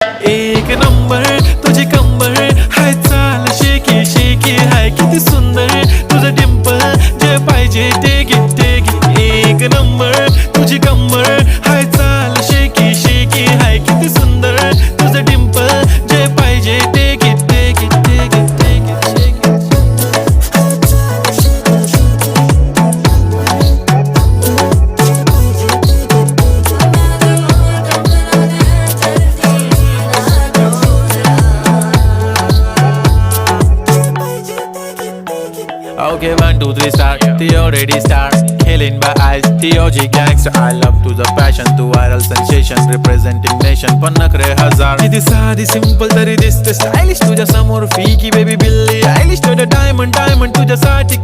एक नंबर तुझी कंबर हाय, चाल शेकी शेकी हाय, किती सुंदर तुझं डिंपल, जे पाहिजे ते घे ते घे. एक नंबर तुझी कंबर हाय, चाल शेकी शेकी हाय, किती सुंदर तुझं डिंपल, जे पाहिजे ते घे ते घे ते घे ते घे. Okay, 1, 2, 3 start. The already start. Killing by eyes. The OG gangster. I love to the passion, to viral sensation, representing nation. पन्नकरे हजार. किती साधी simple तरी दिसते stylish तुझ्या समोर. फीकी baby बिल्ली. Stylish to the diamond, diamond तुझ्यासाठी.